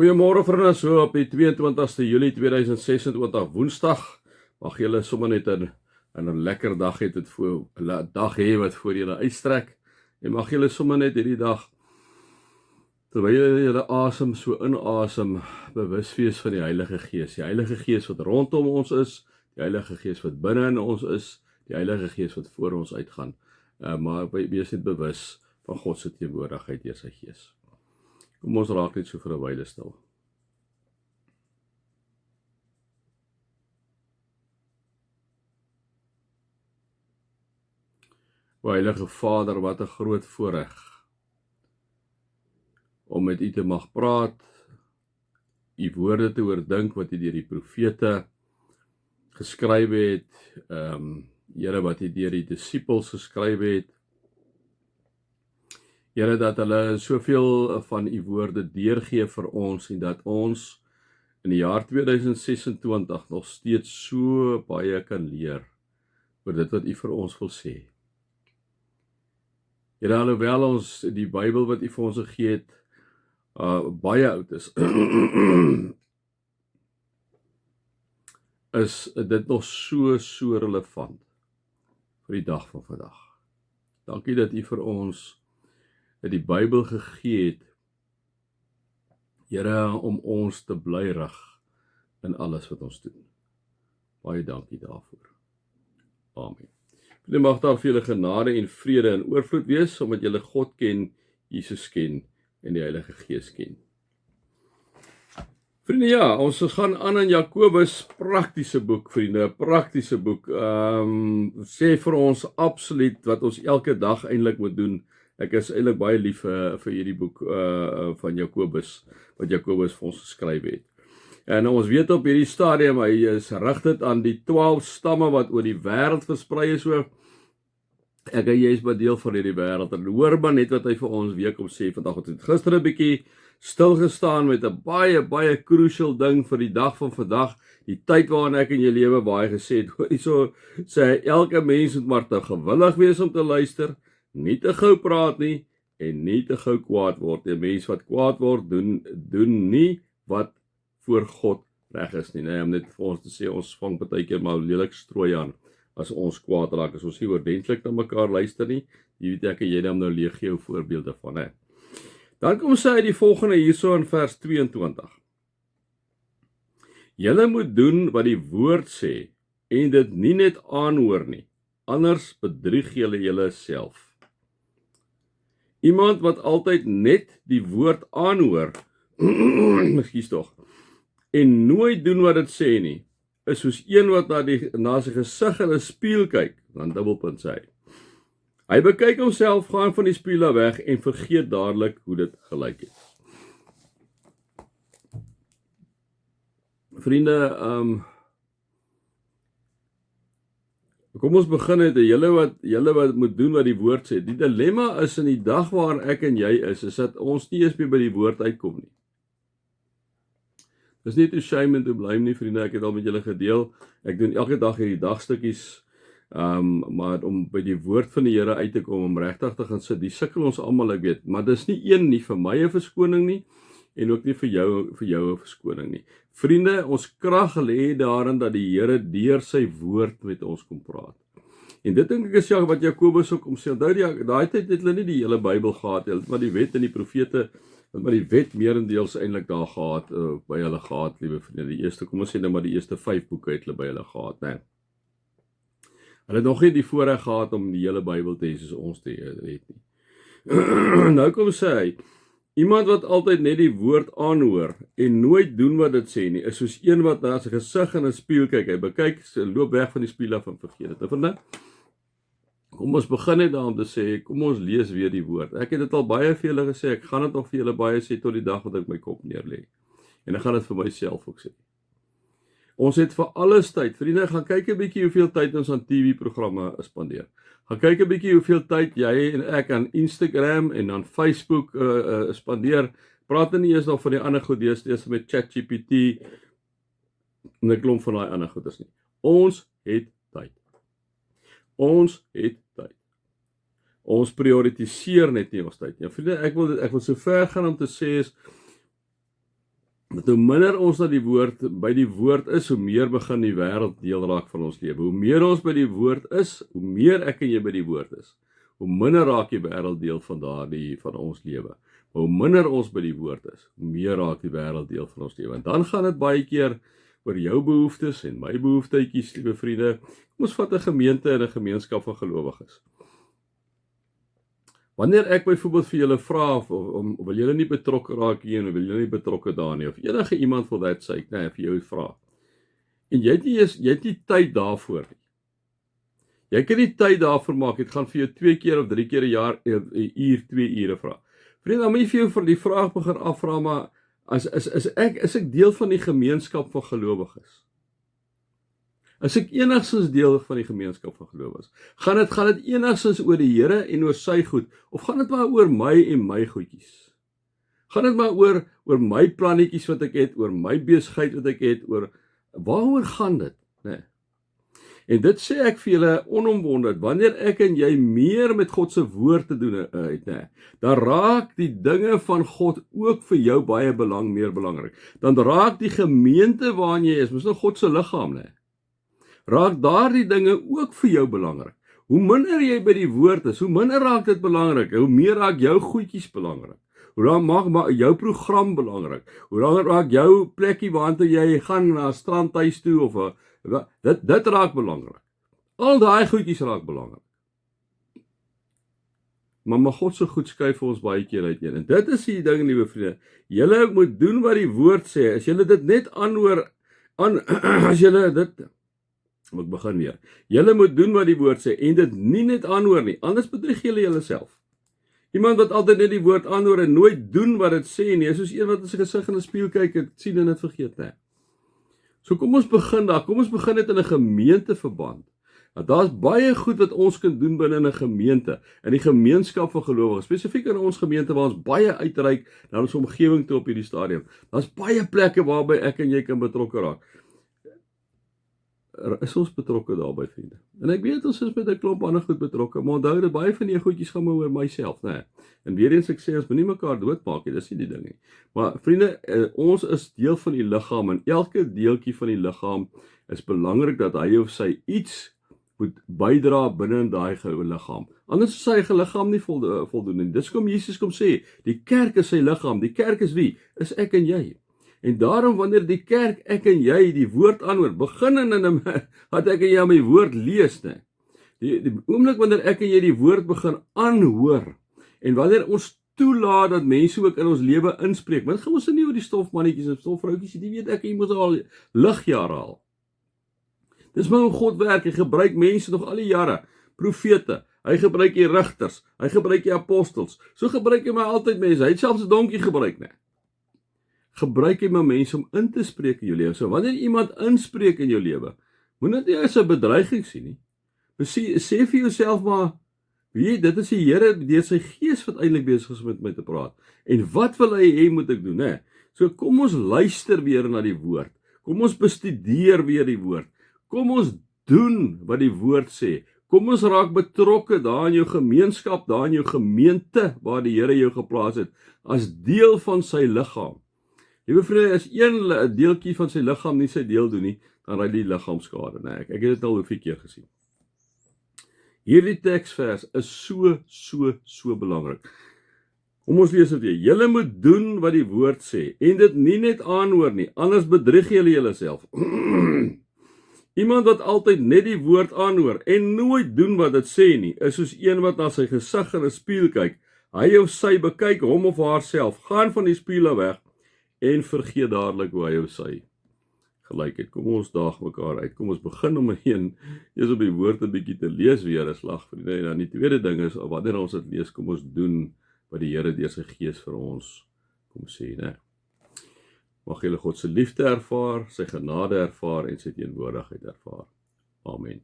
Goeiemôre vriende, so op die 22ste Julie 2026 Woensdag. Mag julle sommer net 'n lekker dag hê wat voor julle uitstrek. En mag julle sommer net hierdie dag, terwyl julle asem so inasem, bewus wees van die Heilige Gees. Die Heilige Gees wat rondom ons is, die Heilige Gees wat binne in ons is, die Heilige Gees wat voor ons uitgaan. Maar wees net bewus van God se teenwoordigheid deur sy Gees. Kom ons raak net so vir 'n wyle stil. O Heilige Vader, wat 'n groot voorreg om met U te mag praat, U woorde te oordink wat U deur die profete geskryf het, Here, wat U deur die disippels geskryf het. Here, dat hulle soveel van U woorde deurgee vir ons en dat ons in die jaar 2026 nog steeds so baie kan leer oor dit wat U vir ons wil sê. Here, alhoewel ons die Bybel wat U vir ons gegee het baie oud is, is dit nog so relevant vir die dag van vandag. Dankie dat U vir ons die Bybel gegee het, Here, om ons te bly rig in alles wat ons doen. Baie dankie daarvoor. Amen. Vriende, mag daar vir julle genade en vrede en oorvloed wees, omdat julle God ken, Jesus ken en die Heilige Gees ken. Vriende, ja, ons gaan aan in Jakobus, praktiese boek, vriende, praktiese boek. Sê vir ons absoluut wat ons elke dag eintlik moet doen. Ek is eintlik baie lief vir hierdie boek van Jakobus, wat Jakobus vir ons geskryf het. En ons weet op hierdie stadium, hy rig dit aan die 12 stamme wat oor die wêreld versprei is. So, ek en jy is maar deel van hierdie wêreld. En hoor maar net wat hy vir ons weer kom sê vandag. Ons het gister 'n bietjie stilgestaan met 'n baie crucial ding vir die dag van vandag, die tyd waarin ek in jou lewe baie gesê het. Hoor hierso sê hy, elke mens moet maar te gewillig wees om te luister, nie te gou praat nie en nie te gou kwaad word. Die mens wat kwaad word, doen nie wat voor God reg is nie. Nee, om net vir ons te sê, ons vang partykeer maar lelik strooi aan as ons kwaad raak, as ons nie oordentlik na mekaar luister nie. Jy weet ek en jy dan nou legio voorbeelde van, hè. Dan kom sê hy die volgende hierso in vers 22. Julle moet doen wat die woord sê en dit nie net aanhoor nie, anders bedrieg julle julleself. Iemand wat altyd net die woord aanhoor, ekskuus tog, en nooit doen wat dit sê nie, is soos een wat na sy gesig in 'n spieël kyk, dan dubbelpunt sê hy. Hy bekyk homself, gaan van die spieël af weg en vergeet dadelik hoe dit gelyk het. Vriende, kom ons begin het, julle wat moet doen wat die woord sê. Die dilemma is in die dag waar ek en jy is dat ons nie eens meer by die woord uitkom nie. Dis nie to shame en to blame nie, vriende, ek het al met julle gedeel. Ek doen elke dag hierdie dagstukkies, maar om by die woord van die Here uit te kom, om regtig te gaan sit, die sukkel ons almal, ek weet, maar dis nie een nie vir my 'n verskoning nie, en ook nie vir jou 'n verskoning nie. Vriende, ons krag lê daarin dat die Here deur sy woord met ons kom praat. En dit dink ek is wat Jakobus ook om sê, daai tyd het hulle nie die hele Bybel gehad, hulle het maar die wet en die profete, maar die wet meerendeels eintlik daar gehad, by hulle gehad, liewe vriende. Die eerste, kom ons sê nou maar die eerste 5 boeke het hulle by hulle gehad, né? Hulle het nog nie die voorreg gehad om die hele Bybel te hê soos ons het nie. Nou kom sê hy, iemand wat altyd net die woord aanhoor en nooit doen wat dit sê nie, is soos een wat na sy gesig in 'n spieël kyk. Hy bekyk, loop weg van die spieël af en vergeet dit. Vriende, kom ons begin net daarom te sê, kom ons lees weer die woord. Ek het dit al baie vir julle gesê, ek gaan dit nog vir julle baie sê tot die dag wat ek my kop neerlê. En ek gaan dit vir myself ook sê. Ons het vir alles tyd. Vriende, gaan kyk 'n bietjie hoeveel tyd ons aan TV-programme spandeer. Gaan kyk 'n bietjie hoeveel tyd jy en ek aan Instagram en aan Facebook spandeer. Praat nie eens nog van die ander goed deesdae met ChatGPT en 'n klomp van daai ander goeders nie. Ons het tyd. Ons het tyd. Ons prioritiseer net nie ons tyd nie. Vriende, ek wil so ver gaan om te sê is dat hoe minder ons na die woord, by die woord is, hoe meer begin die wêreld deel raak van ons lewe. Hoe meer ons by die woord is, hoe meer ek en jy by die woord is, hoe minder raak die wêreld deel van ons lewe. Maar hoe minder ons by die woord is, hoe meer raak die wêreld deel van ons lewe. En dan gaan dit baie keer oor jou behoeftes en my behoeftetjies, liewe vriende. Kom ons vat 'n gemeente en 'n gemeenskap van gelowiges. Wanneer ek byvoorbeeld vir julle vra om wil julle nie betrokke raak hier en wil julle nie betrokke daar nie, of enige iemand wil dit sê, nee, vir jou vra. En jy het nie tyd daarvoor nie. Jy kan nie tyd daarvoor maak, dit gaan vir jou 2 keer of 3 keer 'n jaar 'n uur, 2 ure vra. Vriende, dan moet jy vir jou vir die vraag begin afvra, maar is ek deel van die gemeenskap van gelowiges? As ek enigstens deel van die gemeenskap van gelowiges, gaan dit enigstens oor die Here en oor sy goed, of gaan dit maar oor my en my goedjies? Gaan dit maar oor my plannetjies wat ek het, oor my besigheid wat ek het, waaroor gaan dit? Nee. En dit sê ek vir julle onomwonde, wanneer ek en jy meer met God se woord te doen het, dan raak die dinge van God ook vir jou baie meer belangrik. Dan raak die gemeente waarin jy is, mos nou God se liggaam, raak daardie dinge ook vir jou belangrik. Hoe minder jy by die woord is, hoe minder raak dit belangrik, hoe meer raak jou goedjies belangrik. Hoe dan maak jou program belangrik. Hoe dan raak jou plekkie waartoe jy gaan na 'n strandhuis toe of dit raak belangrik. Al daai goedjies raak belangrik. Maar God se goed skuif vir ons baie keer uiteen. En dit is die ding, liewe vriende. Julle moet doen wat die woord sê. As julle dit net as julle dit ek begin weer. Julle moet doen wat die woord sê en dit nie net aanhoor nie, anders bedrieg julle julleself. Iemand wat altyd net die woord aanhoor en nooit doen wat dit sê nie, is soos een wat in sy gesig in 'n spieël kyk en sien en dit vergeet, So kom ons begin daar, kom ons begin dit in 'n gemeenteverband. Daar's baie goed wat ons kan doen binne 'n gemeente, in die gemeenskap van gelowiges, spesifiek in ons gemeente waar ons baie uitreik na ons omgewing toe op hierdie stadium. Daar's baie plekke waarby ek en jy kan betrokke raak. Is ons betrokke daarbey, vriende? En ek weet ons is met 'n klomp ander goed betrokke, maar onthou dat baie van die goedjies gaan maar oor myself, En weer eens ek sê, ons moet nie mekaar doodmaak nie, dis nie die ding nie. Maar vriende, ons is deel van die liggaam en elke deeltjie van die liggaam is belangrik dat hy of sy iets moet bydra binne in daai liggaam. Anders is sy liggaam nie voldoen nie. Dis kom Jesus kom sê, die kerk is sy liggaam. Die kerk is wie? Is ek en jy. En daarom wanneer die kerk, ek en jy die woord aanhoor, begin in wat ek en jy my woord lees, Die oomblik wanneer ek en jy die woord begin aanhoor, en wanneer ons toelaat dat mense ook in ons lewe inspreek, want gaan ons nie oor die stofmannetjies en stofvrouwtjies, die weet ek, jy moet al ligjare al. Dis maar hoe God werk, hy gebruik mense nog al die jare, profete, hy gebruik die rigters, hy gebruik die apostels, so gebruik hy maar altyd mense, hy het selfs 'n donkie gebruik, Gebruik hy maar mense om in te spreek in jou lewe. So wanneer iemand inspreek in jou lewe, moet dit nie as 'n bedreiging sien nie. Sê vir jouself maar, dit is die Here deur sy gees wat eintlik besig is met my te praat. En wat wil hy hê moet ek doen, So kom ons luister weer na die woord. Kom ons bestudeer weer die woord. Kom ons doen wat die woord sê. Kom ons raak betrokke daar in jou gemeenskap, daar in jou gemeente waar die Here jou geplaas het, as deel van sy liggaam. Liewe vriende, as een deeltjie van sy liggaam nie sy deel doen nie, dan ry die liggaam skade, Ek het dit al hoeveel keer gesien. Hierdie teksvers is so belangrik. Kom ons lees dit weer. Julle moet doen wat die woord sê, en dit nie net aanhoor nie, anders bedrieg julle julleself. Iemand wat altyd net die woord aanhoor, en nooit doen wat dit sê nie, is soos een wat na sy gesig in 'n spieël kyk. Hy of sy bekyk hom of haarself, gaan van die spieël weg, en vergeet dadelik hoe hy of sy gelyk het. Kom ons daag mekaar uit. Kom ons begin om eers op die woord 'n bietjie te lees weer 'n slag. En dan die tweede ding is, wanneer ons dit lees, kom ons doen wat die Here deur sy gees vir ons kom sê, Mag julle God se liefde ervaar, sy genade ervaar en sy teenwoordigheid ervaar. Amen.